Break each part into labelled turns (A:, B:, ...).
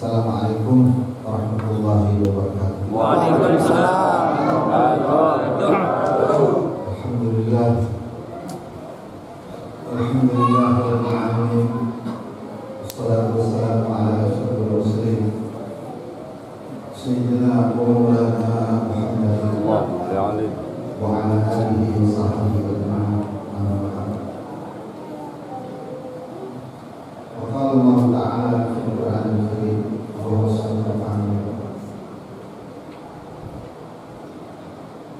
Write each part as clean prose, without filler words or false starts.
A: Assalamualaikum warahmatullahi wabarakatuh.
B: Waalaikumsalam warahmatullahi wabarakatuh.
A: Alhamdulillah. Alhamdulillah rabbil alamin. Wassalatu wassalamu ala asyrofil mursalin sayyidina wa maulana Muhammadin wa ala alihi wa sahbihi ajma'in. Wa qala Allah ta'ala fil Qur'anil Karim wa huwa as-sami'ul 'alim.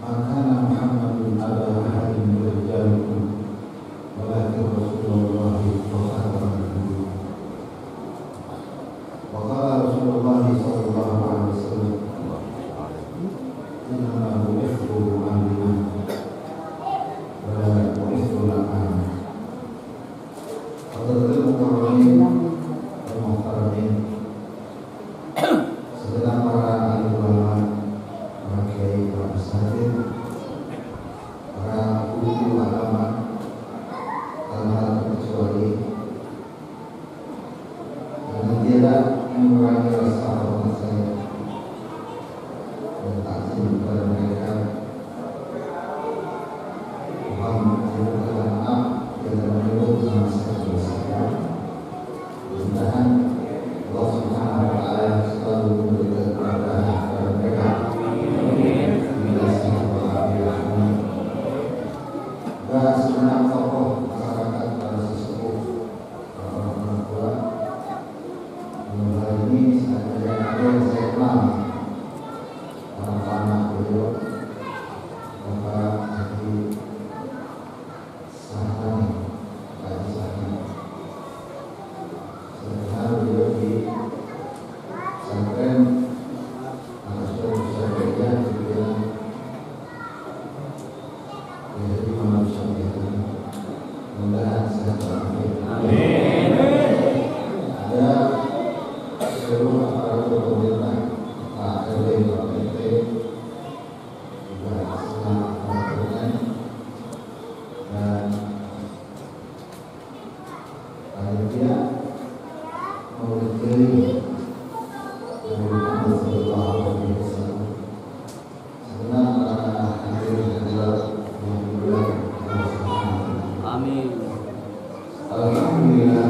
A: Makana Muhammadun aba ahadin min rijalikum walakin Rasulullah wa khataman nabiyyin. Wa qala Rasulullah sallallahu alaihi wasallam inna bu'ithu mu'alliman wa la bu'ithu la'an. Hadratul mukarramin wal muhtaramin, segenap para alim ulama, para kiai, para asatidz, para guru agama, tanpa terkecuali, dan tidak mengurangi rasa hormat saya dan takzim kepada mereka. Mohon maaf bila menyebut nama saya bersalah. Mudah-mudahan Allah Subhanahu wa Ta'ala selalu memberikan keberkahan kepada mereka. Dan segenap tokoh masyarakat, para sesepuh, para orang tua. Dalam hal ini ada yang saya kenal, para anak beliau, Bapak Haji Sahani, Pak Haji Sahani. Saya kenal beliau di pesantren Al-Surabaya, kemudian menjadi manusia itu. Mudah-mudahan sehat walafiat. Amin. Ada seluruh aparatur pemerintah, Pak RW, Pak PT, juga semua aparaturnya, dan panitia Maulid Keliling Nabi Muhammad sallallahu alaihi wasallam. Segenap para hadirin hadirat yang dimuliakan Allah Subhanahu wa Ta'ala.
B: Amin.
A: Alhamdulillah,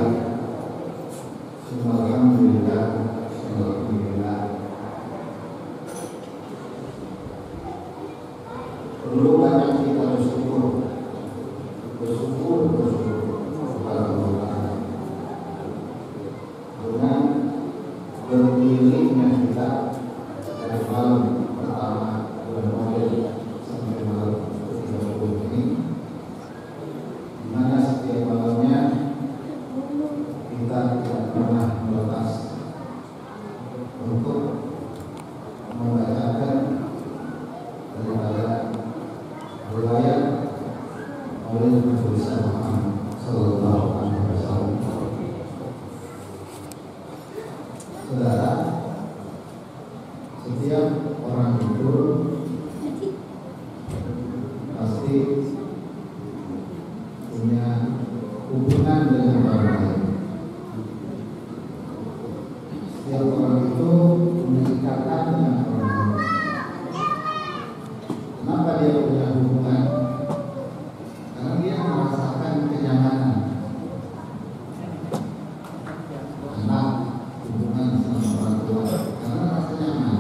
A: alhamdulillah, alhamdulillah. Perlu banyak kita bersyukur kepada Allah Ta'ala dengan berdirinya kita dari malam pertama bulan Maulid sampai malam ke-30 ini, di mana setiap malamnya kita tidak pernah melepas untuk membacakan daripada riwayat Maulid Nabi Muhammad sallallahu alaihi wasallam. Saudara, setiap orang itu pasti punya hubungan dengan orang lain. Setiap orang itu punya ikatan dengan orang lain. Kenapa dia punya hubungan? Karena dia merasakan kenyamanan. Anak hubungan sama orang tua karena rasa nyaman.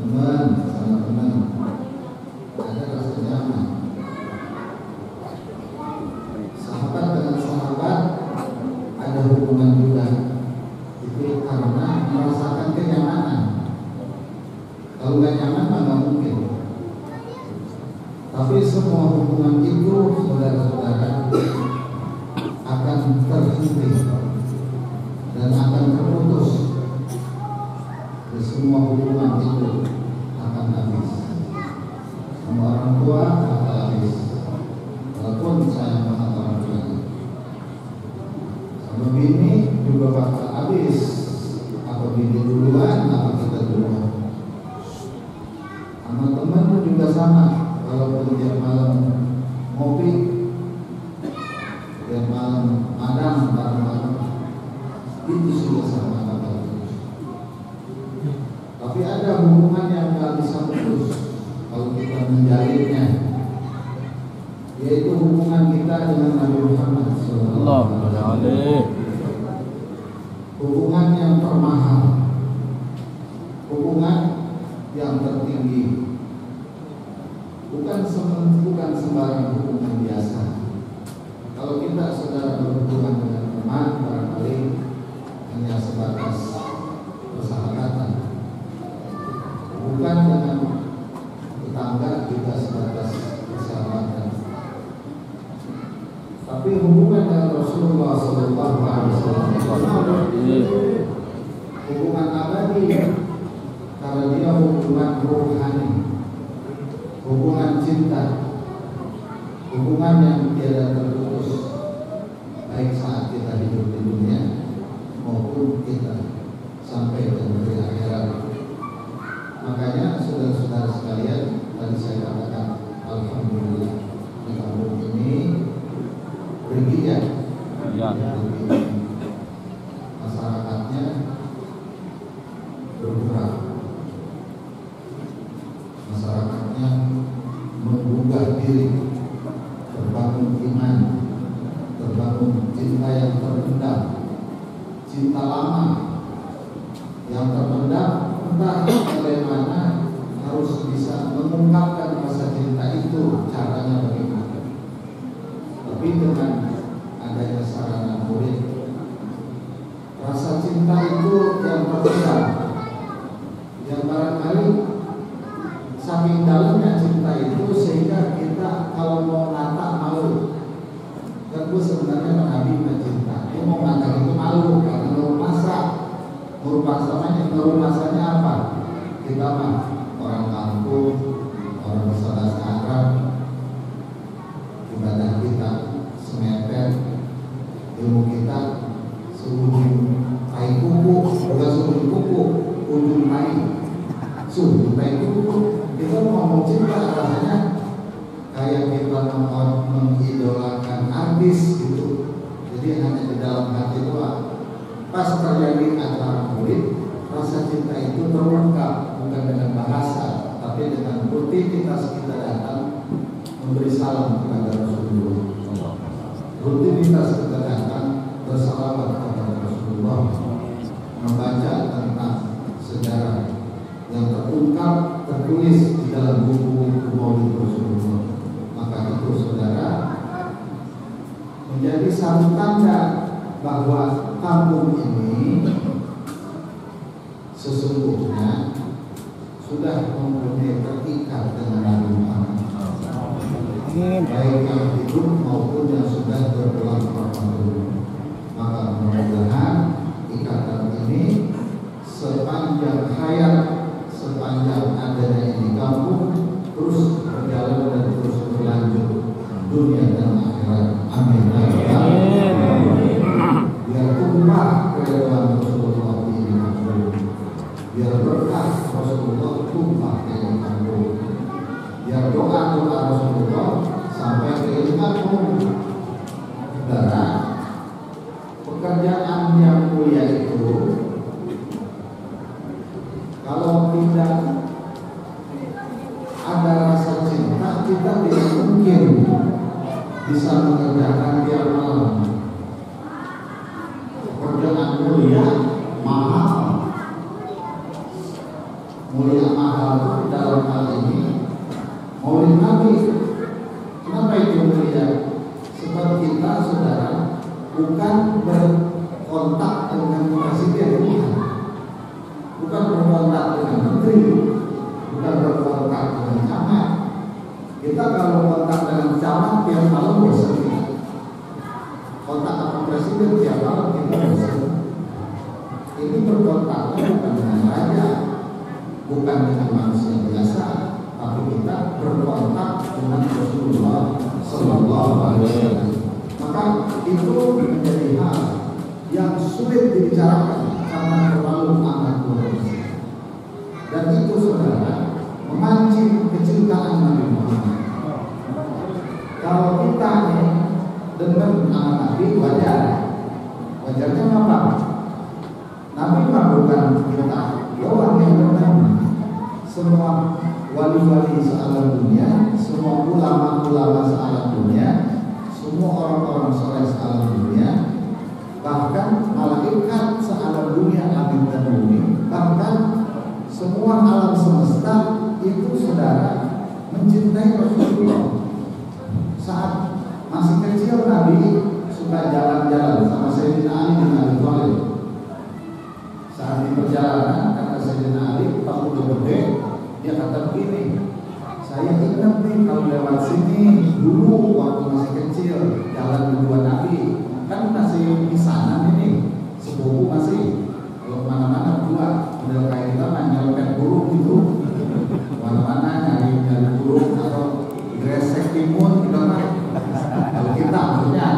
A: Teman sama teman ada rasa nyaman. Sahabat dengan sahabat ada hubungan juga. Itu karena merasakan kenyamanan. Kalau nggak nyaman mah nggak mungkin. Tapi semua hubungan itu, saudara-saudara, akan terhenti dan akan terputus. Dan semua hubungan itu akan habis. Sama orang tua akan habis, walaupun sayang banget orang tua. Sama bini juga bakal habis. Apa bini duluan, apa kita duluan. Sama teman juga sama. Walaupun tiap malam ngopi, tiap malam madang bareng-bareng, itu sudah sama kata ada hubungan yang nggak bisa putus kalau kita menjalinnya, yaitu hubungan kita dengan Nabi Muhammad SAW. Hubungan yang termahal, hubungan yang tertinggi, bukan sembarang hubungan biasa. Kalau kita saudara berhubungan dengan teman, barangkali hanya sebatas persahabatan, bukan dengan tetangga juga sebatas persahabatan. Tapi hubungan dengan Rasulullah SAW hubungan abadi, karena dia hubungan rohani, hubungan cinta, hubungan yang tiada terputus, baik saat kita hidup di dunia maupun kita sampai ke negeri akhirat. Makanya saudara-saudara sekalian, tadi saya katakan alhamdulillah di kampung ini bergiat, masyarakatnya bergerak, masyarakatnya menggugah diri, terbangun iman, terbangun cinta yang terpendam, cinta lama yang terpendam. Entah bagaimana harus bisa mengungkapkan rasa cinta itu, caranya bagaimana. Tapi dengan adanya sarana murid, rasa cinta itu yang terpendam, yang barangkali saking dalamnya cinta itu sehingga kita kalau mau nata malu. Karena sebenarnya Nabi mencinta, dia mau nata itu malu karena nurul masanya apa? Kita mah orang kampung, orang berbahasa Arab, ibadah kita semepet, ilmu kita seujung tai kuku, bukan seujung kuku, ujung tai, seujung tai kuku. Kita ngomong cinta rasanya kayak kita mengidolakan artis gitu. Jadi hanya di dalam hati doang. Pas terjadi acara murid, rasa cinta itu terungkap bukan dengan bahasa, tapi dengan rutinitas kita datang memberi salam kepada Rasulullah. Rutinitas kita datang bersalawat kepada Rasulullah, membaca tentang sejarah yang terungkap, tertulis di dalam buku Maulid Rasulullah. Maka itu saudara menjadi satu tanda bahwa kampung ini sesungguhnya sudah mempunyai terikat dengan Nabi Muhammad, baik yang hidup maupun yang sudah berpulang dulu. Maka mudah-mudahan ikatan ini sepanjang hayat, sepanjang adanya ini kampung terus berjalan dan terus berlanjut dunia dan akhirat. Amin. Biar tumpah keredoan Rasulullah di kampung, biar berkah Rasulullah tumpah ke kampung, biar doa-doa Rasulullah sampai ke kampung. Saudara, pekerjaan yang mulia itu kalau tidak ada rasa cinta, kita tidak mungkin bisa mengerjakan tiap malam. Pekerjaan mulia mahal, mulia mahal dalam hal ini Maulid Nabi. Kenapa itu mulia? Sebab kita saudara bukan berkontak dengan presiden, bukan berkontak dengan menteri, bukan berkontak dengan camat. Kita kalau kontak dengan camat tiap malam bosan kita. Kontak sama presiden tiap malam kita bosan. Ini berkontaknya bukan dengan raja, bukan dengan manusia biasa, tapi kita berkontak dengan Rasulullah Sallallahu Alaihi Wasallam. Maka itu menjadi hal yang sulit dibicarakan karena terlalu amat luas. Dan itu saudara memancing kecintaan Nabi Muhammad. Kalau kita dengan nama Nabi wajarnya apa? Nabi mah bukan kita doang yang benar. dunia, semua ulama-ulama sealam dunia, semua orang-orang soleh sealam dunia, bahkan malaikat sealam dunia, langit dan bumi, bahkan semua alam semesta itu saudara mencintai Rasulullah. Saat masih kecil Nabi suka jalan-jalan sama Sayyidina Ali bin Abi Thalib. Saat di perjalanan kata Sayyidina Ali, pas udah gede, dia kata begini, saya ingat nih kalau lewat sini dulu waktu masih kecil jalan berdua Nabi, kan masih di sana ini sepupu masih kalau mana-mana berdua, udah kayak kita main nyelempet burung gitu, mana-mana nyari burung atau gresek timun gitu kan, kalau kita maksudnya,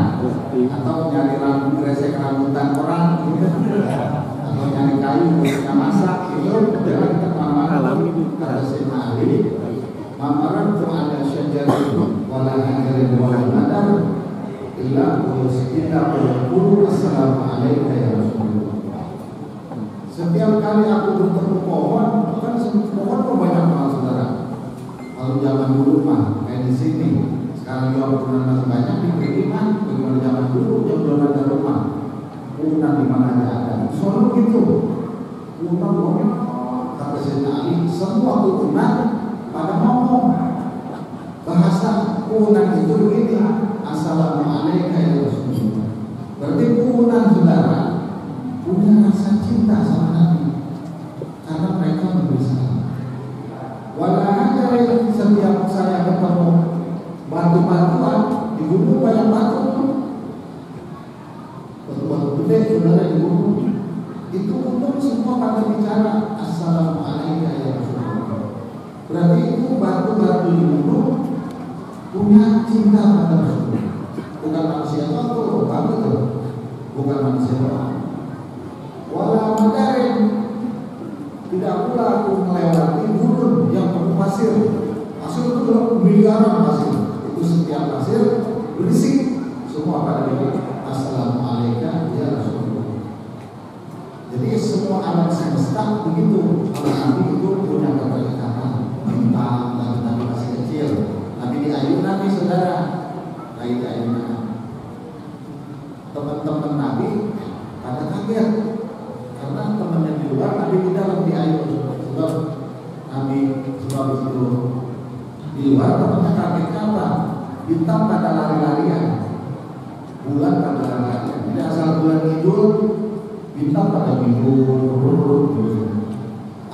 A: atau nyari gresek rambutan orang gitu, atau nyari kayu punya masak gitu, jangan kita mana-mana kata Sayyidina Ali. Mamaran tu ada syajarun wala hajarin wala madar illa usqita qulu assalamu alayka ya Rasulullah. Setiap kali aku bertemu pohon, kan pohon banyak banget saudara. Kalau zaman dulu mah kayak di sini, sekarang juga masih banyak di Kiriman, bagaimana zaman dulu yang belum ada rumah, punan di mana aja ada. Soalnya gitu, punan banyak. Kata Sayyidina Ali, semua punan pada ngomong bahasa punan itu begini, assalamualaikum ya Rasulullah. Berarti punan saudara punya rasa cinta sama Nabi karena mereka memberi salam. Walau setiap saya ketemu batu-batuan di gunung banyak batu, batu-batu gede saudara di gunung itu untuk semua pada bicara assalamualaikum ya Rasulullah. Berarti itu batu-batu di gunung punya cinta pada Rasulullah. Bukan manusia itu, batu itu bukan manusia doang. Walau madarin, tidak pula aku melewati gurun yang penuh pasir. Pasir itu miliaran pasir. Itu setiap pasir berisik semua pada diri assalamualaikum ya Rasulullah. Jadi semua alam semesta begitu. Kalau Nabi itu punya keterikatan. Bintang dan Nabi masih kecil, Nabi di ayun Nabi saudara, lagi di ayun. Teman-teman Nabi pada kaget karena temannya di luar, Nabi di dalam di ayun. Sebab Nabi sebab itu di luar temannya kaget apa? Bintang pada lari-larian, bulan pada lari-larian. Jadi asal bulan tidur, bintang pada tidur.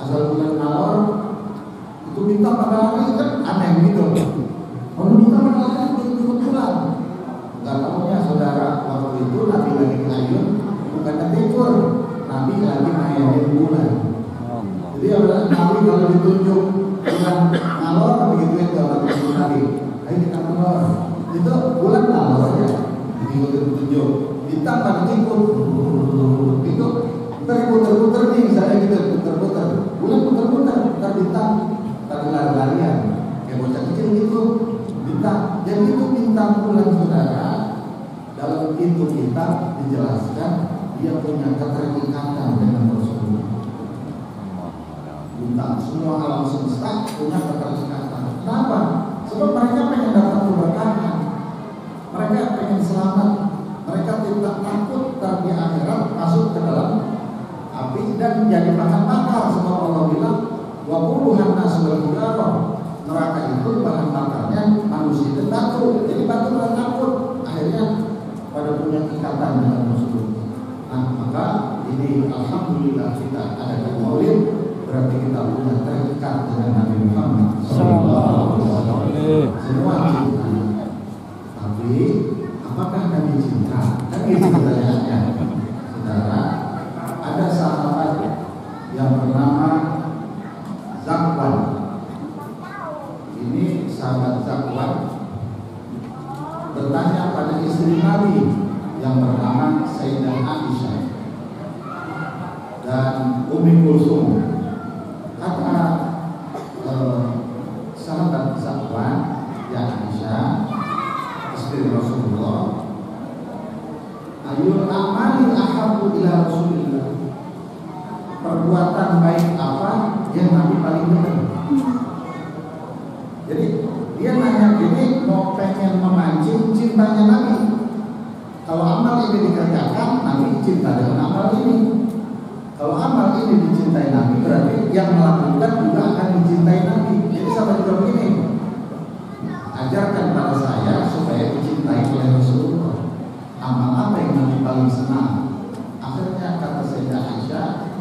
A: Asal bulan ngalor itu bintang pada lari kan aneh gitu. Kalau bintang pada lari itu kebetulan. Gak tahunya saudara waktu itu Nabi lagi di ayun, bukannya tidur, Nabi lagi mainin bulan. Jadi Nabi kalau ditunjuk bulan ngalor, Nabi gituin kalau Nabi, ayo kita ngalor. Itu bulan ngalor aja, ditunjuk. Bintang pada tidur, itu terputar-putar nih misalnya gitu, putar-putar. Bulan putar-putar, putar bintang. Lari-larian kayak bocah kecil gitu bintang. Jadi itu bintang bulan saudara. Dalam itu kita dijelaskan dia punya keterikatan dengan Rasulullah. Bintang semua alam semesta punya keterikatan. Kenapa? Sebab mereka pengen dapat keberkahan, mereka pengen selamat, mereka tidak takut di akhirat masuk ke dalam api dan jadi bahan bakar. Sebab Allah bilang wa quluhan nasul hijrah, neraka itu bahan bakarnya manusia dan batu. Jadi batu pada takut, akhirnya pada punya ikatan dengan Rasulullah. Nah maka ini alhamdulillah kita ada maulid, berarti kita punya terikat dengan Nabi Muhammad sallallahu alaihi wasallam. Semua cinta. Tapi apakah Nabi cinta? Kan itu pertanyaannya. Saudara, ada sahabat yang bernama Zakwan. Ini sahabat Zakwan bertanya pada istri Nabi yang bernama Sayyidah Aisyah dan Ummi Kulsum. Kata sahabat Zakwan, ya Aisyah, istri Rasulullah, ayul amali ahabbu ila Rasulillah, perbuatan baik apa yang Nabi paling benar. Jadi cintanya Nabi. Kalau amal ini dikerjakan, Nabi cinta dengan amal ini. Kalau amal ini dicintai Nabi, berarti yang melakukan juga akan dicintai Nabi. Jadi sama juga begini, ajarkan pada saya supaya dicintai oleh Rasulullah. Amal apa yang Nabi paling senang? Akhirnya kata Sayyidah Aisyah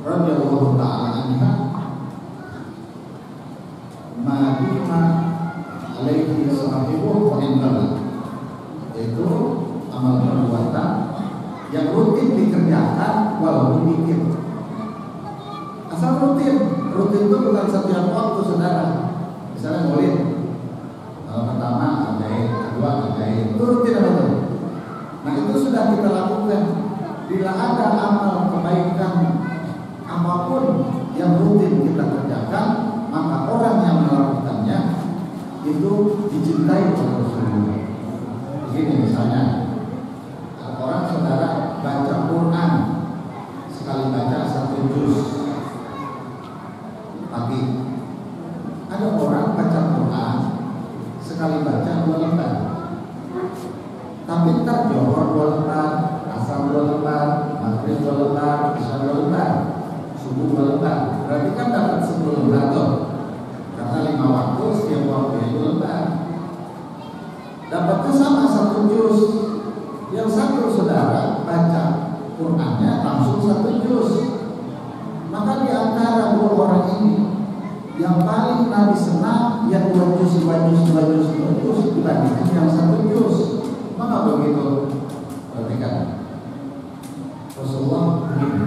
A: radhiyallahu ta'ala anha, ma'adima alaihi sahibu wa indallah, yaitu amal perbuatan yang rutin dikerjakan walaupun dikit. Asal rutin itu bukan setiap waktu, saudara. Misalnya maulid, pertama adain, kedua adain, itu rutin apa itu? Nah itu sudah kita lakukan. Bila ada amal kebaikan apapun yang rutin kita kerjakan, maka orang yang melakukannya itu dicintai oleh Rasulullah. Begini misalnya, orang saudara baca Quran, sekali baca 1 juz pagi. Ada orang baca Quran sekali baca 2 lembar, tapi ntar Johor 2 lembar, asar 2 lembar, maghrib 2 lembar, isya 2 lembar, subuh 2 lembar. Berarti kan dapat 10 lembar tuh, karena 5 waktu, setiap waktu 2 lembar. Dapatnya sama 1 juz. Yang satu saudara baca Qurannya langsung 1 juz. Maka di antara 2 orang ini, yang paling Nabi senang yang 2 juz dibandingkan yang 1 juz. Maka begitu? Perhatikan, Rasulullah begini.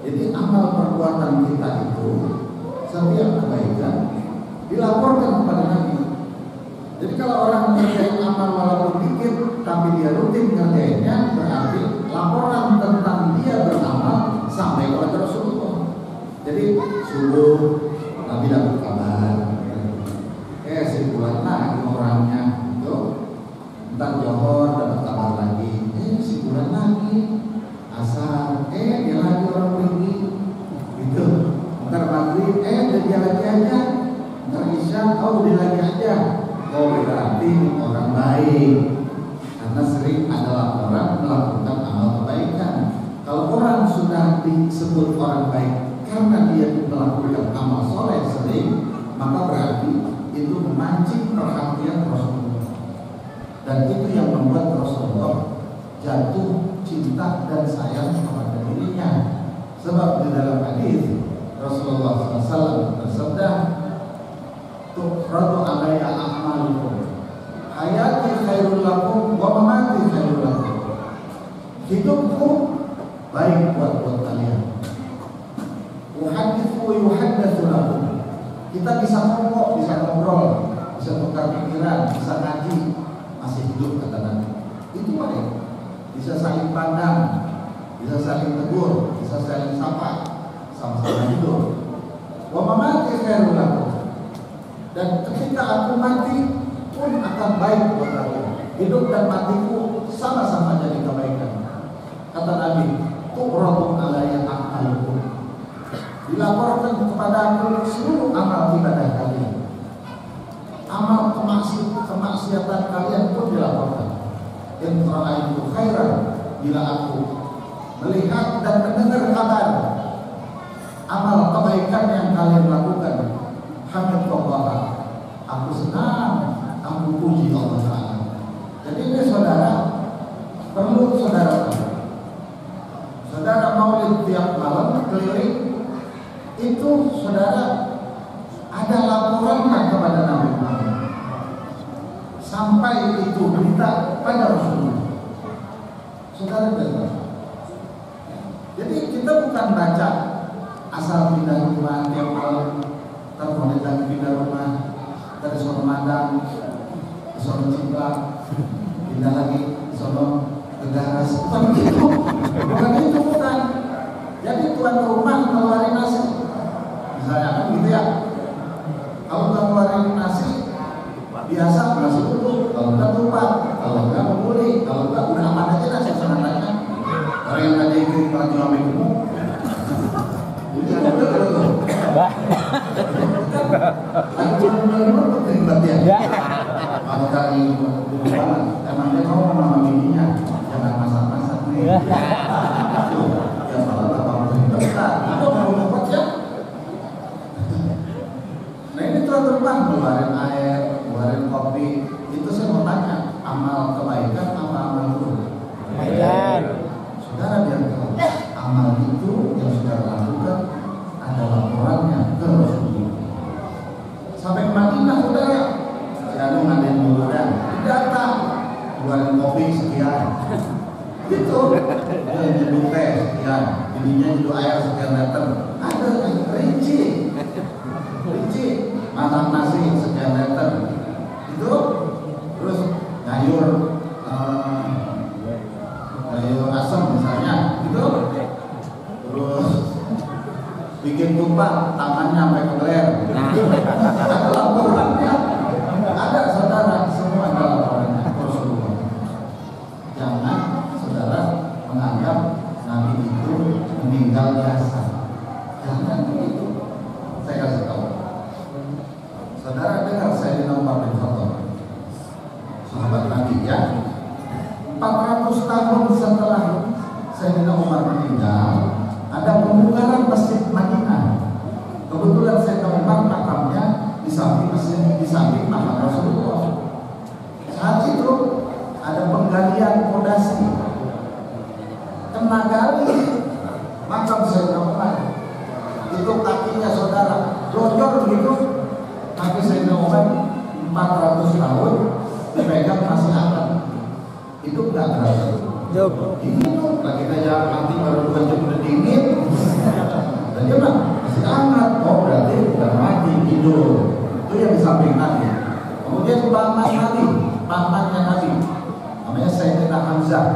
A: Jadi amal perbuatan kita itu, setiap kebaikan dilaporkan kepada Nabi. Jadi kalau orang mengerjain amal walaupun dikit, tapi dia rutin ngerjainnya, berarti laporan tentang dia beramal sampai kepada Rasulullah. Jadi subuh Nabi dapat kabar, si bulan lagi orangnya itu. Ntar Johor dapat kabar lagi, si bulan lagi. Asar, dia lagi orang pergi, gitu. Ntar maghrib, dia lagi aja. Ntar isya, dia lagi aja. Oh berarti orang baik, karena sering ada laporan melakukan amal kebaikan. Kalau orang sudah disebut orang baik karena dia melakukan amal soleh sering, maka berarti itu memancing perhatian Rasulullah, dan itu yang membuat Rasulullah jatuh cinta dan sayang kepada dirinya. Sebab di dalam hadis Rasulullah SAW bersabda, tu'radu alayya a'malukum, hayati khairul lakum wa mamati khairul lakum. Hidupku baik buat kalian. Uhadithu yuhaddathu lakum. Kita bisa ngomong, bisa ngobrol, bisa tukar pikiran, bisa ngaji, masih hidup kata Nabi. Itu baik. Bisa saling pandang, bisa saling tegur, bisa saling sapa, sama-sama hidup. Wa mamati khairul lakum. Dan ketika aku mati pun akan baik buat aku. Hidup dan matiku sama-sama jadi kebaikan. Kata Nabi, tu'radu alayya a'malukum. Dilaporkan kepada aku seluruh amal ibadah kalian. Amal kemaksiatan kalian pun dilaporkan. In ra'aitu khairan, bila aku melihat dan mendengar kabar amal kebaikan yang kalian lakukan, hamdalillah, aku senang, aku puji Allah Ta'ala. Jadi ini saudara, perlu saudara maulid tiap malam keliling, itu saudara ada laporan kepada Nabi Muhammad, sampai itu berita pada Rasulullah. Saudara dengar. Jadi kita bukan baca asal pindah rumah tiap malam, terus lagi pindah rumah dari Sono Madang ke Sono Ciplak, pindah lagi ke Sono Tegaras. Bukan itu, bukan. Jadi tuan rumah ngeluarin nasi, misalnya kan gitu ya. Kalau nggak ngeluarin nasi, biasa nasi dulu, kalau nggak tumpah, kalau nggak membuli, kalau nggak udah aman aja nasi senang-senangnya. Orang yang tadi kirim lagi sampai gemuk, ini ada tuh. Lagi mandinya itu air sekian meter, ada rinci, masak nasi sekian meter, itu terus sayur asam misalnya, gitu, terus bikin tumpah tangannya sampai ke leher, ada laporannya, ada saudara semua ada laporannya. Rasulullah, jangan saudara menganggap Nabi itu meninggal biasa, jangan begitu. Saya kasih tahu, saudara dengar Sayyidina Umar bin Khattab, sahabat Nabi ya. 400 tahun setelah Sayyidina Umar meninggal, ada pembukaran Masjid Madinah. Kebetulan Sayyidina Umar makamnya di samping makam Rasulullah. Saat itu ada penggalian fondasi, kena gali makam Sayyidina Umar. Itu kakinya saudara lonjor begitu, kaki Sayyidina Umar 400 tahun dipegang masih hangat. Itu enggak terasa. Itu lagi kayak nanti baru 2 jam udah dingin. Dan dia bilang masih hangat. Oh berarti udah mati hidup. Itu yang di samping Nabi. Kemudian paman Nabi, pamannya Nabi, namanya Sayyidina Hamzah,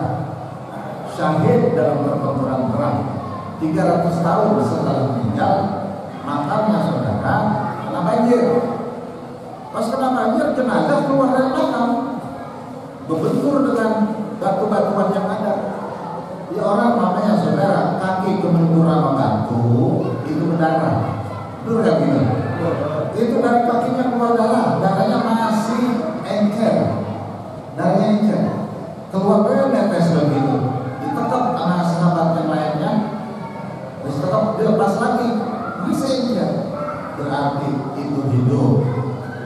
A: syahid dalam pertempuran perang. 300 tahun setelah meninggal, makamnya saudara kena banjir. Pas kena banjir, jenazah keluar dari makam, berbentur dengan batu-batuan yang ada. Ya orang namanya saudara, kaki kebentur sama batu itu berdarah. Betul gak gitu? Itu dari kakinya keluar darah, darahnya masih encer, darahnya encer. Keluar netes begitu, ditekap sama sahabat yang lainnya, terus tetap dilepas lagi, masih encer. Berarti itu hidup,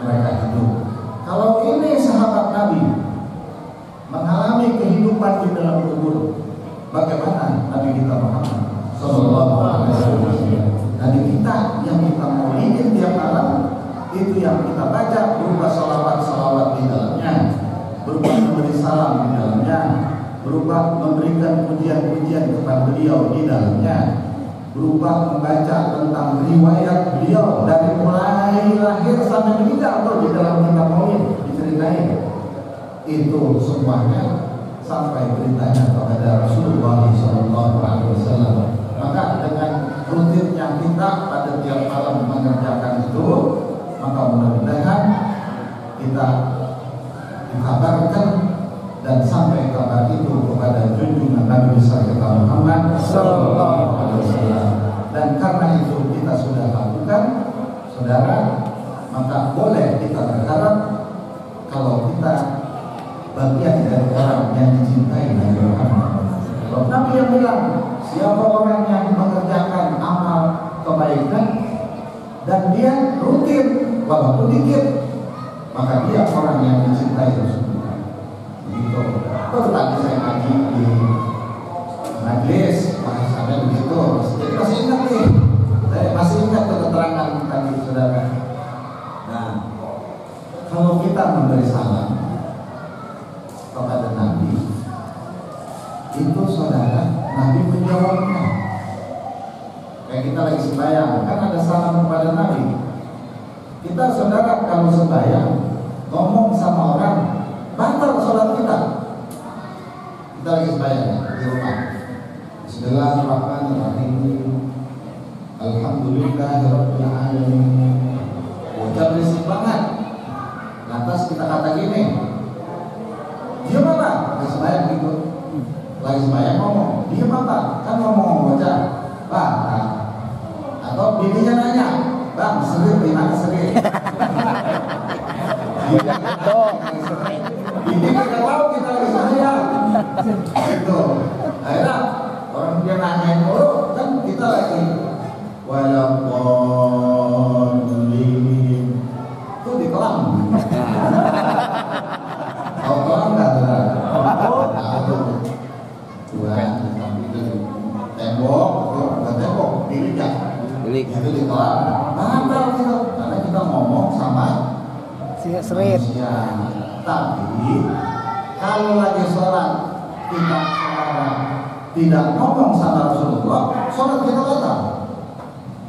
A: mereka hidup. Kalau ini sahabat Nabi mengalami kehidupan di dalam kubur, bagaimana Nabi kita Muhammad Sallallahu Alaihi Wasallam? Nabi kita yang kita maulidin tiap malam, itu yang kita baca berupa salawat-salawat di dalamnya, berupa memberi salam di dalamnya, berupa memberikan pujian-pujian kepada beliau di dalamnya, berupa membaca tentang riwayat beliau dari mulai lahir sampai meninggal. Di dalam kitab maulid diceritain itu semuanya sampai beritanya kepada Rasulullah SAW. Maka dengan rutinnya kita pada tiap malam mengerjakan itu, maka mudah-mudahan kita dikabarkan dan sampai kabar itu kepada junjungan Nabi besar kita Muhammad SAW. Dan karena itu kita sudah lakukan, saudara, maka boleh kita berharap kalau kita bagian dari orang yang dicintai Nabi Muhammad. Kalau Nabi yang bilang, siapa orang yang mengerjakan amal kebaikan dan dia rutin walaupun dikit, maka dia orang yang dicintai Rasulullah. Begitu. Baru tadi saya ngaji di majelis, bahasanya begitu. Jadi masih ingat nih, saya masih ingat keterangan tadi saudara. Nah, kalau kita memberi salam kepada Nabi, itu saudara, Nabi menjawabnya. Kayak kita lagi sembahyang, kan ada salam kepada Nabi. Kita saudara kalau sembahyang ngomong sama orang, batal sholat kita. Kita lagi sembahyang di rumah. Bismillahirrahmanirrahim. Alhamdulillahirabbil alamin. Ucap berisik banget. Lantas kita kata gini, diam apa? Lagi sembahyang gitu. Lagi sembahyang ngomong, diam apa? Kan ngomong bocah, Bang. Atau bininya nanya, Bang, serit di mana serit? Ini nggak tahu kita lagi sembahyang. Gitu. Akhirnya orang dia nanyain mulu, kan kita lagi walaupun itu di kolam. Kalau kolam nggak ada. Tembok, bukan tembok, bilik. Itu di kolam. Batal gitu, karena kita ngomong sama
B: serit.
A: Tapi kalau lagi sholat kita saudara tidak ngomong sama Rasulullah, sholat kita batal.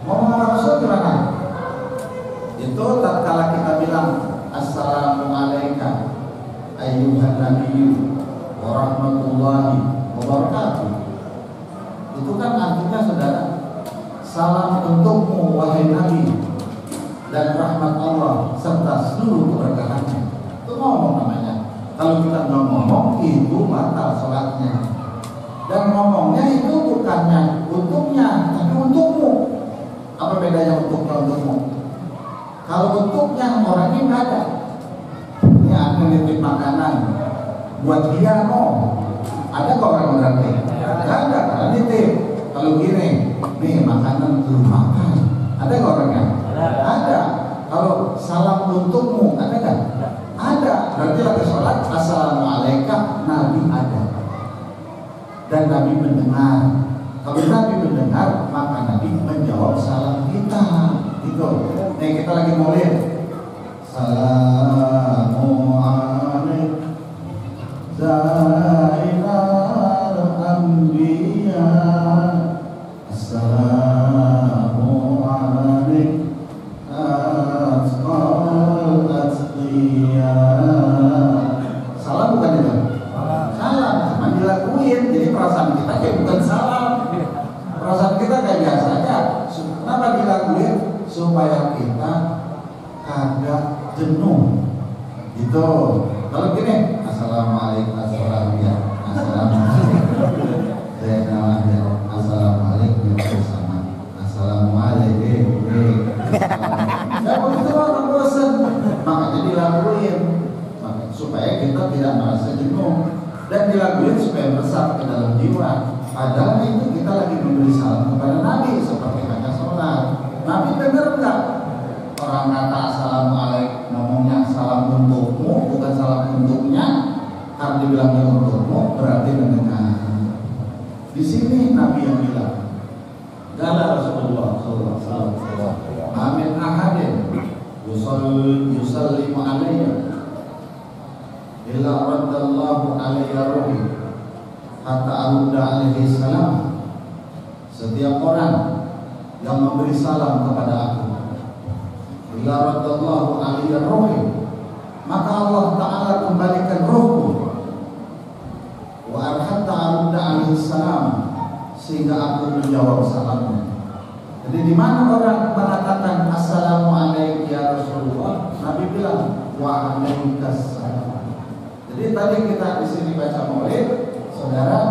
A: Ngomong sama Rasul gimana? Itu tatkala kita bilang Assalamualaikum ayyuhan nabiyyu wa rahmatullahi wa barakatuh. Itu kan artinya saudara, salam untukmu wahai Nabi, dan rahmat Allah serta seluruh keberkahannya. Itu ngomong namanya. Kalau kita nggak ngomong, itu batal sholatnya. Dan ngomongnya itu bukannya untuknya, tapi untukmu. Apa bedanya untuknya untukmu? Kalau untuknya orangnya nggak ada. Ini aku nitip makanan buat dia, ada kok orang berarti? Nggak ada, karena nitip. Kalau gini, nih makanan belum makan, ada kok orangnya? Ada. Kalau salam untukmu, ada nggak? Ada. Berarti lagi sholat Assalamualaikum, Nabi ada. Dan Nabi mendengar. Kalau Nabi mendengar, maka Nabi menjawab salam kita. Gitu. Nih kita lagi maulid. Assalamualaikum Zainal Anbiya. Assalamualaikum Asqal Asqiya. Salam bukan itu? Salam, cuma dilakuin. Jadi perasaan kita kayak bukan salam. Perasaan kita kayak biasa aja. Kenapa dilakuin? Supaya kita agak jenuh. Gitu. Kalau gini, Assalamualaikum Assalamualaikum Assalamualaikum bersama. Assalamualaikum. Ya begitu orang bosan. Makanya dilakuin supaya kita tidak merasa jenuh, dan dilakuin supaya meresap ke dalam jiwa. Padahal itu kita lagi memberi salam kepada Nabi seperti hanya sholat. Nabi dengar enggak? Orang kata Assalamualaikum, ngomongnya salam untukmu, bukan salam untuknya. Karena dibilangnya untukmu, berarti mendengar. Di sini Nabi yang bilang, kala Rasulullah sallallahu alaihi wasallam, amin ahadin yusallimu alayya illa raddallahu alayya ruhi hatta arudda alaihi salam. Setiap orang yang memberi salam kepada aku, illa raddallahu alayya ruhi, maka Allah Ta'ala kembalikan ruhku. Wa hatta arudda alaihi salam, sehingga aku menjawab salamnya. Jadi di mana orang mengatakan Assalamualaikum ya Rasulullah, Nabi bilang wa alaikassalam. Jadi tadi kita di sini baca maulid, saudara,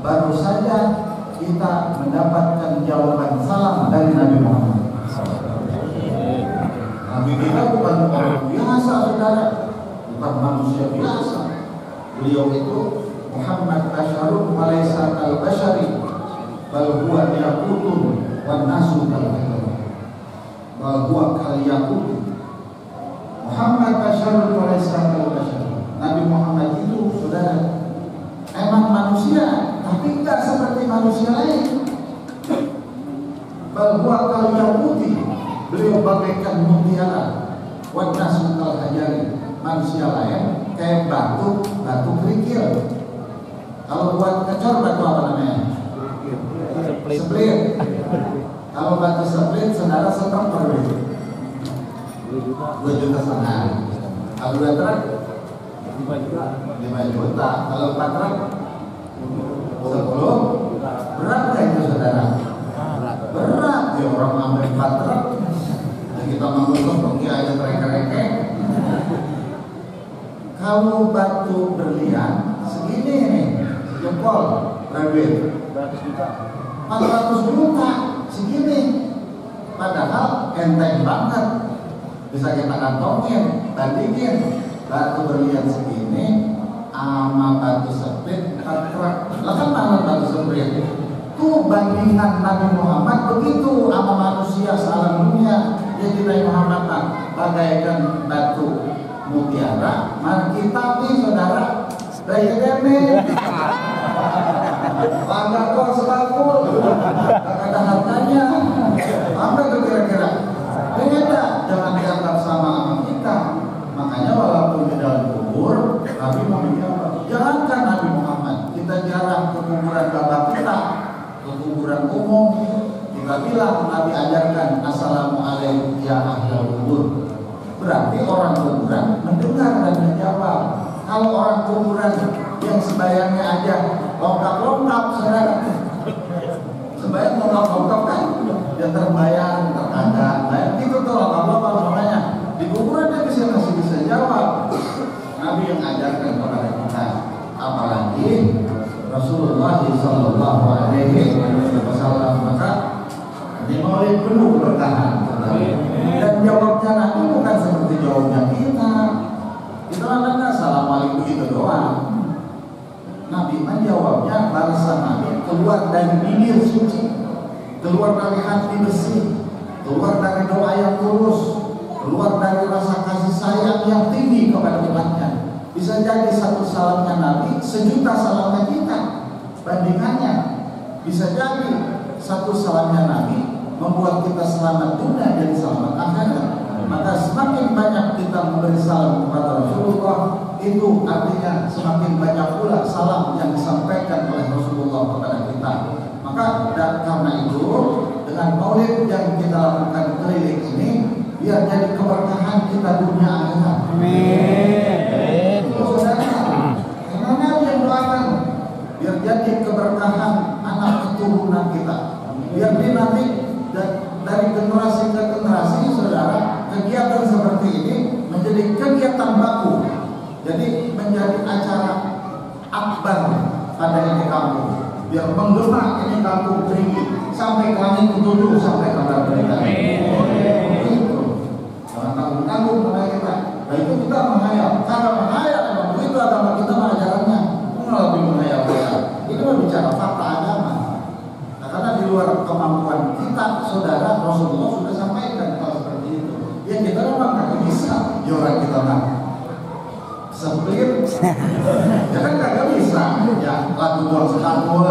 A: baru saja kita mendapatkan jawaban salam dari Nabi Muhammad. Nabi kita bukan orang biasa, saudara, bukan manusia biasa. Beliau itu Muhammad Asyarun Malaysa al-Bashari, bal huwa yaqutun wan nasu kal-hajar, bal huwa kal-yaqut. Muhammad Asyarun Malaysa al-Bashari, Nabi Muhammad itu saudara emang manusia, tapi tidak seperti manusia lain. Bal huwa kal-yaquti, beliau bagaikan mutiara. Wan nasu kal-hajar, manusia lain kayak batu kerikil. Kalau buat ngecor batu apa namanya? Split. Kalau batu split, saudara setruk berapa? 2,5 juta. Kalau 2 truk 5 juta. Kalau 4 truk 10. Berat nggak itu saudara? Berat ya, orang ambil 4 truk. Dan kita mengutuk pergi aja mereka-reka. Kalau batu berlian segini nih, jempol berapa? 400 juta segini. Padahal enteng banget, bisa kita kantongin. Bandingin batu berlian segini sama batu split 4 truk. Lah kan mana batu split? Tuh bandingan Nabi Muhammad begitu sama manusia salam dunia. Jadi Nabi Muhammad bagaikan batu mutiara. Mari kita nih saudara, dari demi bangga kok sebakul, gak ada hartanya. Apa tuh kira-kira? Beda, jangan dianggap sama kita. Makanya walaupun di dalam kubur, Nabi mau apa? Jangankan Nabi Muhammad, kita jarang ke kuburan Babak ke kuburan umum, kita bilang Nabi ajarkan assalamualaikum ya ahlal kubur. Berarti orang kuburan mendengar dan menjawab. Kalau orang kuburan yang sembayangnya aja longkap-longkap, saudara, sembayang longkap-longkap kan, dia terbayang, terkadang, itu tuh longkap-longkap namanya. Di kuburan dia masih bisa jawab. Nabi yang ajarkan kepada kita, apalagi Rasulullah Sallallahu Alaihi Wasallam. Maka di maulid penuh bertahan. Dan jawabnya Nabi bukan seperti jawabnya kita. Kita kan assalamualaikum itu doang. Nabi menjawabnya, balasan Nabi keluar dari bibir suci, keluar dari hati bersih, keluar dari doa yang tulus, keluar dari rasa kasih sayang yang tinggi kepada umatnya. Bisa jadi satu salamnya Nabi, sejuta salamnya kita. Bandingannya, bisa jadi satu salamnya Nabi membuat kita selamat dunia dan selamat akhirat. Maka semakin banyak kita memberi salam kepada Rasulullah, itu artinya semakin banyak pula salam yang disampaikan oleh Rasulullah kepada kita. Maka karena itu, dengan maulid yang kita lakukan keliling ini, biar jadi keberkahan kita dunia akhirat. Amin. Saudara, karena yang doakan biar jadi keberkahan anak keturunan kita. Biar dia nanti dari generasi ke generasi, saudara, kegiatan seperti ini menjadi kegiatan baku. Jadi menjadi acara akbar pada ini kampung. Biar menggema ini kampung tinggi sampai ke langit ketujuh, sampai kabar berita. Jangan tanggung-tanggung mulai kita. Nah itu kita menghayal. Karena menghayal memang begitu agama kita mengajarannya. Lebih menghayal kita. Ini berbicara fakta agama. Nah, karena di luar kemampuan kita, saudara, Rasulullah sudah sampaikan hal seperti itu. Ya kita memang nggak bisa. Ya orang kita nggak semplir, ya kan kagak bisa. Ya lagu buang sekangul.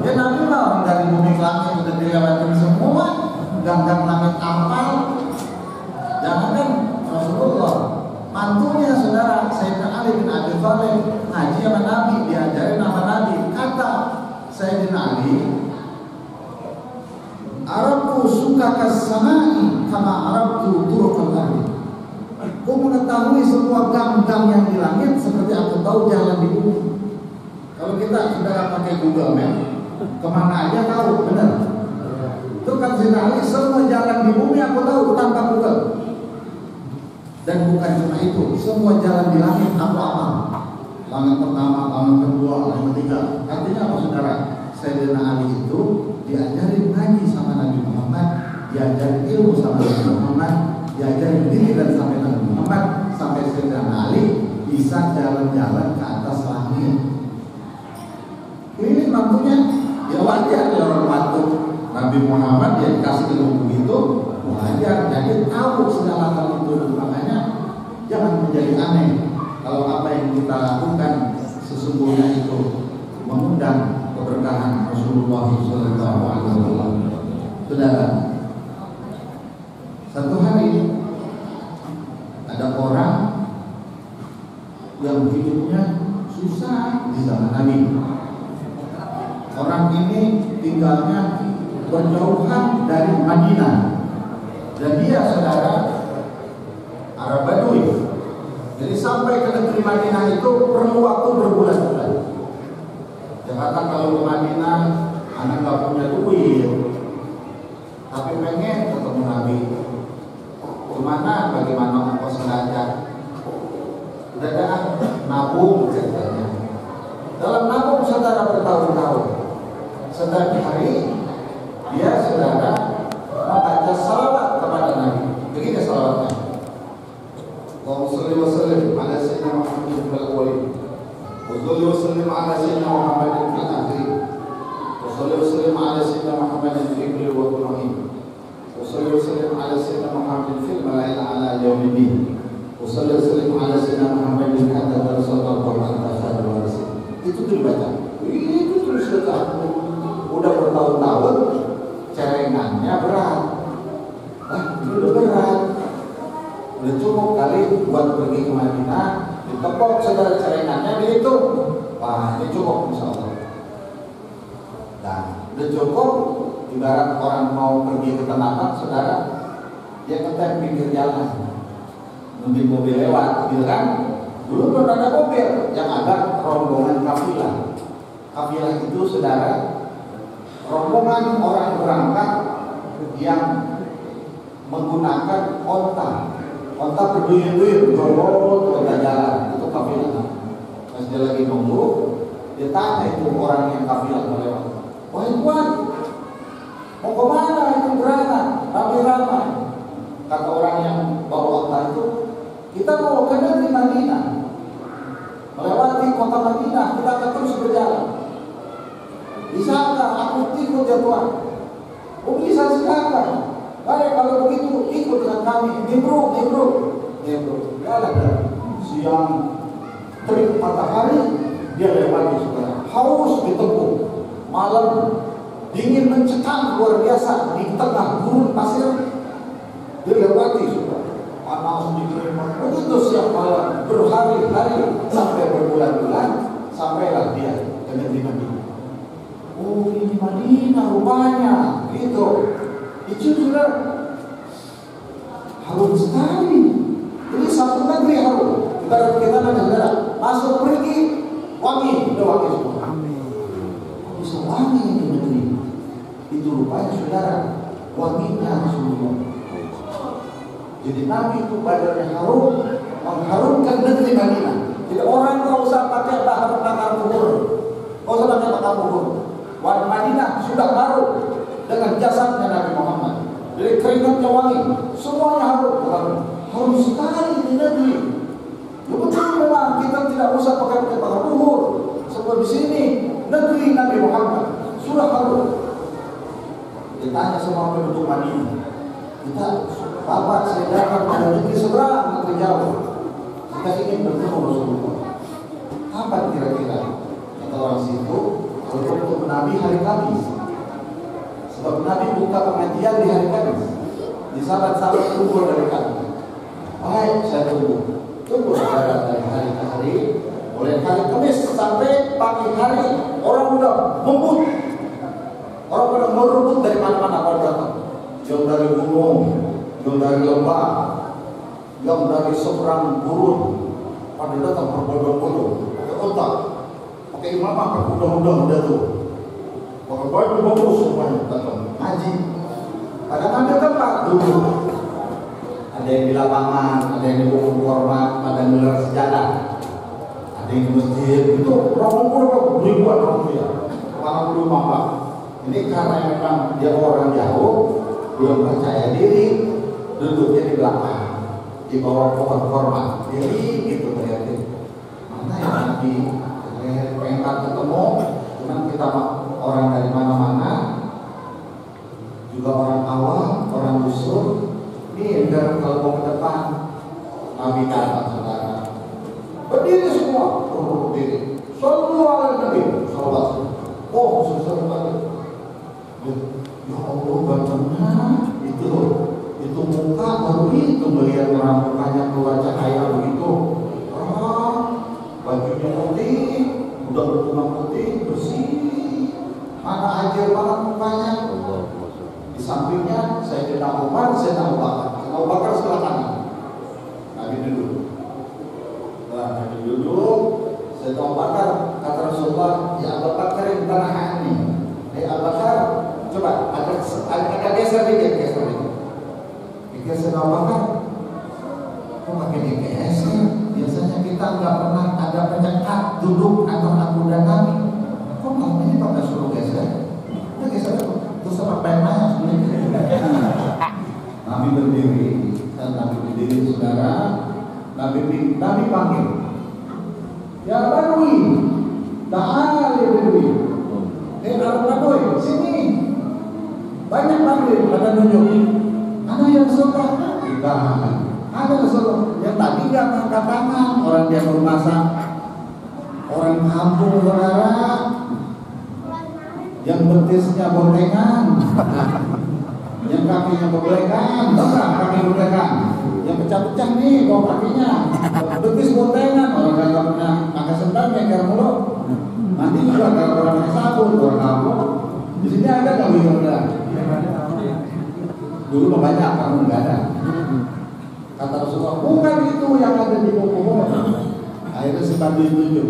A: Ya Nabi mah orang dari bumi ke langit udah dilewatin semua. Gang-gang langit ampal. Jangan kan Rasulullah, mantunya saudara Sayyidina Ali bin Abi Thalib ngaji sama Nabi, diajarin sama Nabi. Kata Sayyidina Ali, Arabku suka kasamai kama Arabku turukal ardi. Aku mengetahui semua gang-gang yang di langit seperti aku tahu jalan di bumi. Kalau kita sudah pakai Google Map, kemana aja tahu, benar. Itu kan Sayyidina Ali, semua jalan di bumi aku tahu tanpa Google. Dan bukan cuma itu, semua jalan di langit aku amal. Langit pertama, langit kedua, langit ketiga. Artinya apa saudara? Sayyidina Ali itu diajarin ngaji sama Nabi Muhammad, diajarin ilmu sama Nabi Muhammad, diajarin diri dan sampai Nabi Muhammad, sampai Sayyidina Ali bisa jalan-jalan ke atas langit. Ini mantunya, ya wajar ya orang mantu Nabi Muhammad, dia dikasih ilmu begitu, wajar, jadi tahu segala hal itu. Makanya jangan menjadi aneh kalau apa yang kita lakukan sesungguhnya itu mengundang keberkahan Rasulullah SAW. Saudara, satu hari ada orang yang hidupnya susah di zaman Nabi. Orang ini tinggalnya berjauhan dari Madinah, dan dia saudara Arab Badui. Jadi sampai ke negeri Madinah itu perlu waktu berbulan-bulan. Jakarta kalau ke Madinah, anak gak punya duit, tapi pengen ketemu Nabi. Kemana? Bagaimana ongkos saja? Udah ada nabung ceritanya. Dalam nabung saudara bertahun-tahun. Setiap hari dia saudara membaca salawat kepada Nabi. Begini salawatnya. Allahumma shalli wa sallim ala sayyidina Muhammadin fil awwalin. Wa shalli wa sallim ala sayyidina Muhammadin fil akhirin. Wa shalli wa sallim ala sayyidina Muhammadin fil ibri wa kunahin. Wa shalli wa sallim ala sayyidina Muhammadin fil mala'il ala yaumiddin. Wa shalli wa sallim ala sayyidina Muhammadin hatta rasulullah wa ta'ala. Itu dibaca. Itu terus dekat. Udah bertahun-tahun cerengannya berat. Udah berat. Udah cukup kali buat pergi ke Madinah, ditepok saudara cerengannya dihitung. Wah, ini cukup insya Allah. Dan Udah cukup, ibarat orang mau pergi ke Tanah, saudara, dia ngetem pinggir jalan, nungguin mobil lewat, gitu kan? Dulu belum ada mobil, yang ada rombongan kafilah. Kafilah itu, saudara, rombongan orang berangkat yang menggunakan onta berduyun-duyun, berlolot ke jalan, itu kafilah. Pas dia lagi nunggu, dia tanya itu orang yang kafilah melewat, wahai tuan, mau kemana itu berangkat? Ramai-ramai. Kata orang yang bawa onta itu, kita mau ke negeri Madinah, melewati kota Madinah, kita akan terus berjalan. Bisakah aku ikut ya tuan? Oh bisa, silakan. Baik, kalau begitu ikut dengan kami. Nimbruk. Jalan. Siang terik matahari dia lewati, saudara. Haus ditempuh. Malam dingin mencekam luar biasa di tengah gurun pasir. Dia lewati, saudara. Panas dingin. Begitu siang malam berhari-hari sampai berbulan-bulan, sampailah dia ke negeri Madinah. Oh ini Madinah rupanya, gitu. Itu sudah harum sekali. Ini satu negeri harum. Ibarat kita nanti saudara masuk pergi wangi, udah wangi semua. Bisa wangi ini negeri. Itu rupanya saudara wanginya semua. Jadi Nabi itu badannya harum, mengharumkan negeri Madinah. Jadi orang nggak usah pakai bakar kubur, nggak usah pakai bakar kubur. Warna Madinah sudah harum dengan jasadnya Nabi Muhammad. Jadi keringatnya wangi, semuanya harum sekali di negeri. Ya betul memang kita tidak usah pakai bakar kubur. Sebab di sini negeri Nabi Muhammad sudah harum. Ditanya semua penduduk Madinah, Bapak saya datang pada negeri seberang, negeri jauh. Kita ingin bertemu Rasulullah. Kapan kira-kira? Kata orang situ, untuk Nabi hari Kamis. Sebab Nabi buka pengajian di hari Kamis. Di sahabat-sahabat kumpul dari Kamis. Baik, saya tunggu dari hari ke hari. Mulai hari Kamis sampai pagi hari, orang udah membut. Orang pada merebut dari mana-mana kalau datang. Yang dari gunung, yang dari lembah, yang dari seberang gurun, pada datang berbondong-bondong, pakai otak, pakai imamah, pakai udang-udang udah tuh, pakai baju bagus semuanya datang ngaji. Kadang ada tempat duduk, ada yang di lapangan, ada yang di pokok hormat, ada yang gelar sejadah, ada yang di masjid. Itu orang ribuan orang dia, orang belum apa. Ini karena memang dia orang jauh, belum percaya diri, duduknya di belakang, di bawah pohon kurma, jadi gitu berarti. Mana yang nanti pengen ketemu, cuman kita orang dari mana-mana, juga orang awam, orang dusun, ini kalau mau ke depan, Nabi datang saudara, berdiri semua, berdiri, semua Nabi, sahabat, oh susah banget. Ya Allah, bagaimana itu muka baru itu melihat orang mukanya keluar cahaya begitu. Bajunya putih, udah berbunga putih, bersih. Mana aja banget mukanya. Di sampingnya saya tidak Umar, saya tahu Bakar sebelah kanan. Nabi duduk. Nah, Nabi duduk, saya tahu Bakar. Kata Rasulullah, ya Abu Bakar yang tanah ini. Abu Bakar, coba ada geser dikit. Geser Bakar, kok pakai digeser? Biasanya kita nggak pernah ada penyekat duduk antara aku dan Nabi. Kok malam ini pakai suruh geser? Udah geser terus apa penanya sebenarnya? Nabi berdiri dan Nabi berdiri saudara. Nabi panggil, ya Badui, ta'ala Badui. Arab Badui, sini. Banyak panggil, pada nunjuk. Ada yang Rasulullah? Tidak. Ada Rasulullah. Yang tadi nggak angkat tangan, orang dia baru masak. Orang kampung saudara, yang betisnya bontengan, yang kakinya berbelekan, kaki berbelekan, yang pecah-pecah nih bawa kakinya, betis bontengan, orang nggak pernah pakai sendal, nyeker mulu. Mandi juga kalau orang pakai sabun, orang kampung. Di sini nggak begitu saudara? Dulu mah banyak, sekarang nggak ada. Kata Rasulullah, bukan itu yang ada di kubur. Akhirnya sebab ditunjuk.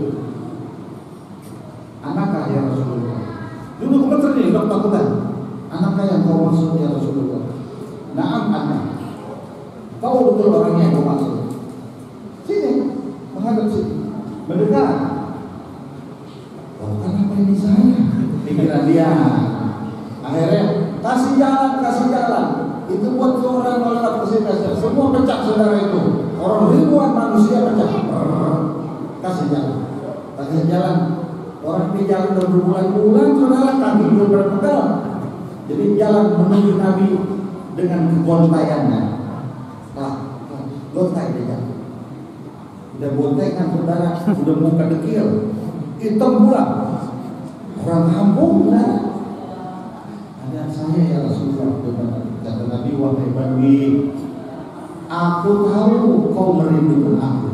A: Anakkah ya Rasulullah? Dulu kebetulan nih dokter. Anakkah yang kau maksud ya Rasulullah? Naam anak. Kau betul orangnya yang kau maksud. Sini, menghadap sini, mendekat. Oh, kenapa ini saya? Pikiran dia. Akhirnya kasih jalan. Itu buat orang melakukan persidangan. Semua pecah saudara itu. Orang ribuan manusia pecah. Kasih jalan. Orang ini jalan berbulan-bulan saudara, kaki belum berpedal. Jadi jalan menuju Nabi dengan kegontayannya. Gontai dia. Udah gontai kan saudara, udah muka dekil, hitam pula. Orang kampung saudara. Ada saya ya Rasulullah, kata Nabi, wahai Bani, aku tahu kau merindukan aku.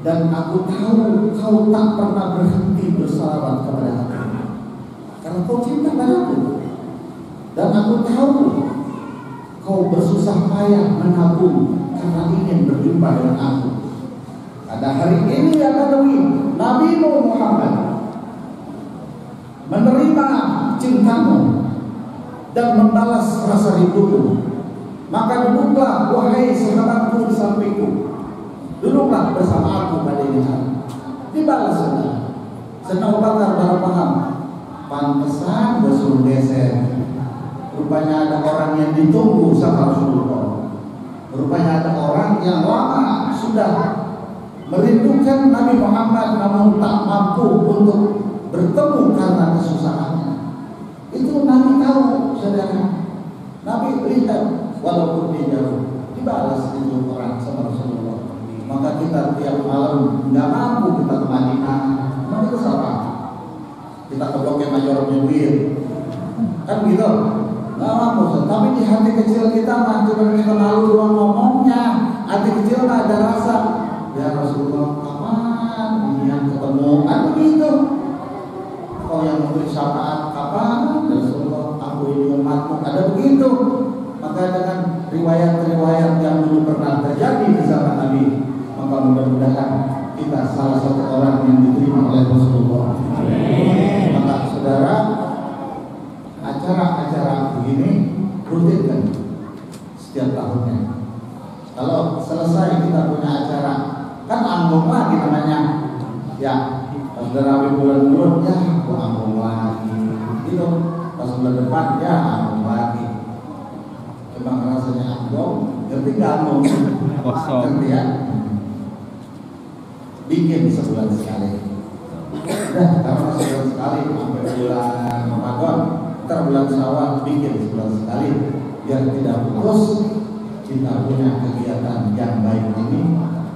A: Dan aku tahu kau tak pernah berhenti bersalawat kepada aku, karena kau cinta padaku. Dan aku tahu kau bersusah payah menabung karena ingin berjumpa dengan aku. Pada hari ini ya Badawi, Nabi Muhammad menerima cintamu dan membalas rasa rindumu. Maka duduklah wahai sahabatku di sampingku. Duduklah bersama aku pada ini hari. Dibalas saudara. Senang bakar baru paham. Pantesan disuruh geser. Rupanya ada orang yang ditunggu sama Rasulullah. Rupanya ada orang yang lama sudah merindukan Nabi Muhammad namun tak mampu untuk bertemu karena kesusahannya. Itu Nabi tahu saudara. Nabi lihat walaupun dia jauh. Dibalas itu orang sama Rasulullah. Maka kita tiap malam nggak mampu kita ke Madinah, mana itu salah. Kita ke Blok M Mayor Menwir, kan gitu, nggak mampu. Tapi di hati kecil kita mah cuma kita malu doang ngomongnya. Hati kecil mah ada rasa. Ya Rasulullah, kapan ini yang ketemu? Kan begitu. Kau yang memberi syafaat kapan? Rasulullah, aku ini umatmu. Ada begitu. Maka dengan riwayat-riwayat yang dulu pernah terjadi di zaman Nabi, maka mudah-mudahan kita salah satu orang yang diterima oleh Rasulullah. Maka saudara, acara-acara begini rutin setiap tahunnya. Kalau selesai kita punya acara, kan anggung lagi namanya. Ya, pas saudara bulan-bulan ya, aku anggung lagi. Gitu. Pas bulan depan ya anggung lagi. Memang rasanya anggung, ngerti nggak anggung? Ngerti ya? Bikin sebulan sekali. Udah, karena sebulan sekali sampai bulan Ramadan, ntar bulan Syawal bikin sebulan sekali biar tidak putus. Kita punya kegiatan yang baik ini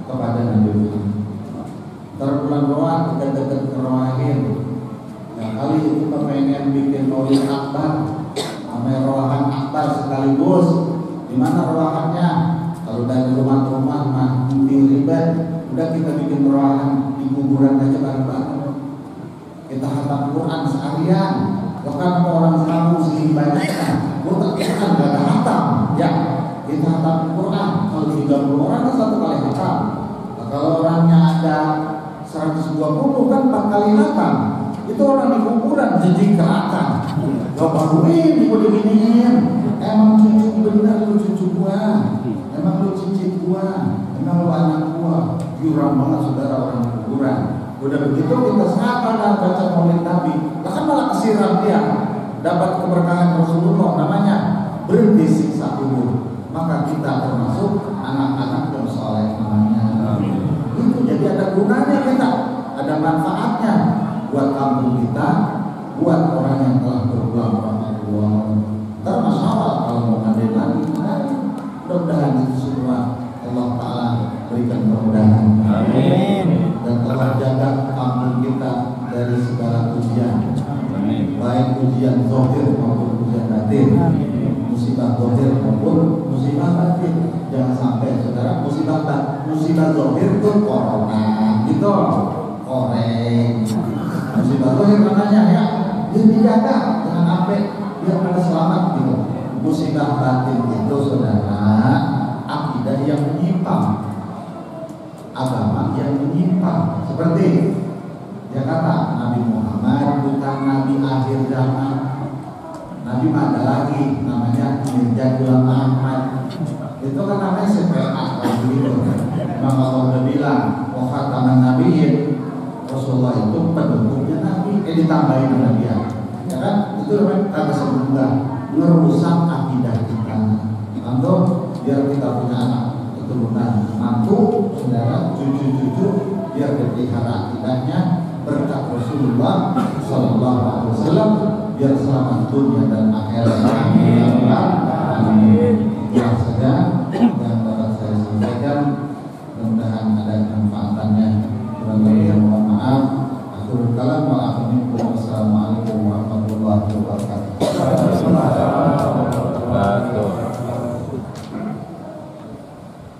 A: kepada Nabi Muhammad. Ntar bulan Rohan dekat-dekat kerohain. Yang kali itu pengen bikin maulid akbar, namanya Rohan Akbar sekaligus. Di mana rohannya? Kalau dari rumah-rumah mah ribet. Udah kita bikin rohan di kuburan aja bareng-bareng. Kita hatam Quran seharian. Bahkan orang kamu segini banyaknya, Quran gak ada hatam. Ya, kita hatam Quran. Kalau 30 orang kan satu kali hatam. Nah, kalau orangnya ada 120 kan 4 kali hatam. Itu orang di kuburan jadi kerakan. Gak baru ini udah diginiin. Emang cucu bener lu cucu gua. Emang lu cicit gua. Emang lu anak gua. Jurang banget saudara orang di kuburan. Udah begitu kita sapa dan baca maulid Nabi. Bahkan malah kesiram dia. Dapat keberkahan Rasulullah, namanya berhenti siksa kubur. Maka kita termasuk anak-anak yang soleh namanya. Itu jadi ada gunanya kita. Ada manfaatnya buat kampung kita, buat orang yang telah berbuat Allah. Ntar masalah kalau mau ngadain lagi, mudah-mudahan itu semua Allah Ta'ala berikan kemudahan. Amin. Dan telah jaga kampung kita dari segala ujian. Amin. Baik ujian zahir maupun ujian batin. Musibah zahir maupun musibah batin. Jangan sampai saudara musibah zahir itu corona gitu. Koreng. Musibah zahir namanya ya. dia dijaga dengan apa dia pada selamat gitu. Musibah batin itu saudara akidah yang menyimpang, agama yang menyimpang. Seperti dia kata Nabi Muhammad bukan Nabi akhir zaman. Nabi ada lagi namanya Mirjadul Ahmad. Itu kan namanya CPA gitu. Memang Allah udah bilang khataman nabiyyin, Rasulullah itu pendukungnya Nabi, ditambahin sama dia. Ya kan? Itu namanya kata sebenarnya ngerusak akidah kita. Untuk biar kita punya anak keturunan mantu, saudara, cucu-cucu, biar dipelihara akidahnya berkat Rasulullah Sallallahu Alaihi Wasallam, biar selamat dunia dan akhirat. Amin. Ya saja yang dapat saya sampaikan, mudah-mudahan ada manfaatannya. Kurang lebih mohon maaf. Akhirul kalam wa assalamualaikum warahmatullahi wabarakatuh.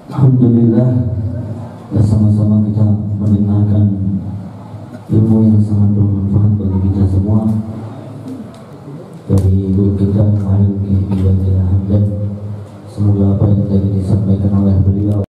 C: Alhamdulillah, bersama-sama kita mendengarkan ilmu yang sangat bermanfaat bagi kita semua dari guru kita Muhammad